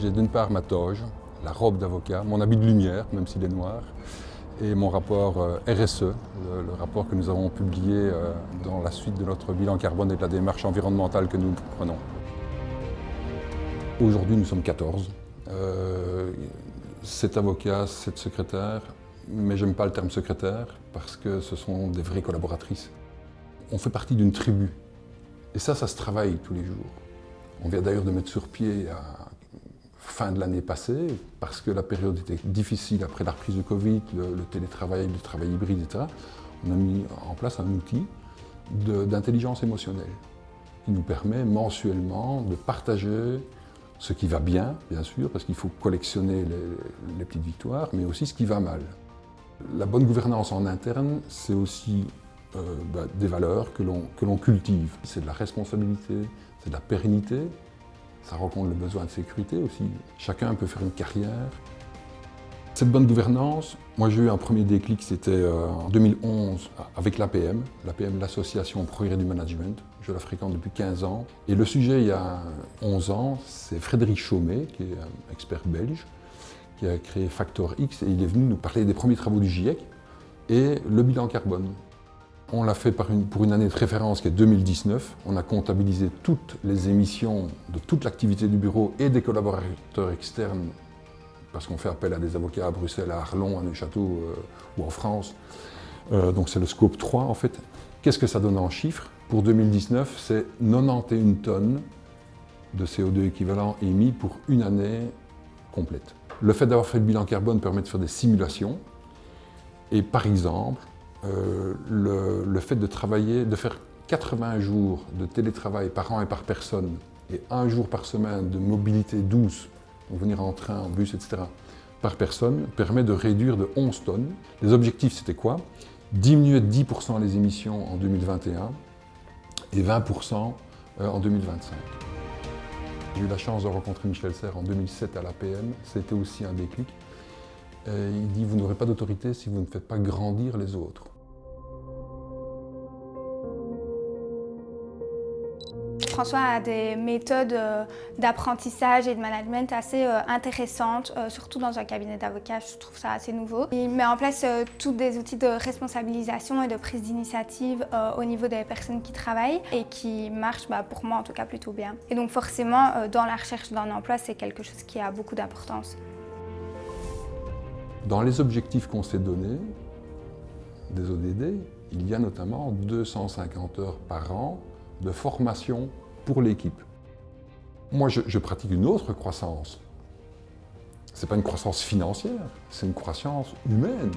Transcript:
J'ai d'une part ma toge, la robe d'avocat, mon habit de lumière, même s'il est noir, et mon rapport RSE, le rapport que nous avons publié dans la suite de notre bilan carbone et de la démarche environnementale que nous prenons. Aujourd'hui, nous sommes 14. 7 avocats, 7 secrétaires, mais j'aime pas le terme secrétaire parce que ce sont des vraies collaboratrices. On fait partie d'une tribu, et ça se travaille tous les jours. On vient d'ailleurs de mettre sur pied à fin de l'année passée, parce que la période était difficile après la reprise du Covid, le télétravail, le travail hybride, etc. On a mis en place un outil d'intelligence émotionnelle qui nous permet mensuellement de partager ce qui va bien sûr, parce qu'il faut collectionner les petites victoires, mais aussi ce qui va mal. La bonne gouvernance en interne, c'est aussi des valeurs que l'on cultive. C'est de la responsabilité, c'est de la pérennité, ça rencontre le besoin de sécurité aussi. Chacun peut faire une carrière. Cette bonne gouvernance, moi j'ai eu un premier déclic, c'était en 2011 avec l'APM, l'association Progrès du Management. Je la fréquente depuis 15 ans. Et le sujet il y a 11 ans, c'est Frédéric Chaumet, qui est un expert belge, qui a créé Factor X, et il est venu nous parler des premiers travaux du GIEC et le bilan carbone. On l'a fait pour une année de référence qui est 2019. On a comptabilisé toutes les émissions de toute l'activité du bureau et des collaborateurs externes, parce qu'on fait appel à des avocats à Bruxelles, à Arlon, à Neuchâtel ou en France. Donc c'est le scope 3 en fait. Qu'est-ce que ça donne en chiffres? Pour 2019, c'est 91 tonnes de CO2 équivalent émis pour une année complète. Le fait d'avoir fait le bilan carbone permet de faire des simulations. Et par exemple, le fait de faire 80 jours de télétravail par an et par personne et 1 jour par semaine de mobilité douce, donc venir en train, en bus, etc., par personne, permet de réduire de 11 tonnes. Les objectifs, c'était quoi? Diminuer de 10% les émissions en 2021 et 20% en 2025. J'ai eu la chance de rencontrer Michel Serres en 2007 à l'APM, c'était aussi un déclic. Il dit « Vous n'aurez pas d'autorité si vous ne faites pas grandir les autres ». François a des méthodes d'apprentissage et de management assez intéressantes, surtout dans un cabinet d'avocats, je trouve ça assez nouveau. Il met en place tous des outils de responsabilisation et de prise d'initiative au niveau des personnes qui travaillent et qui marchent, pour moi en tout cas, plutôt bien. Et donc forcément, dans la recherche d'un emploi, c'est quelque chose qui a beaucoup d'importance. Dans les objectifs qu'on s'est donnés, des ODD, il y a notamment 250 heures par an de formation pour l'équipe. Moi, je pratique une autre croissance. Ce n'est pas une croissance financière, c'est une croissance humaine.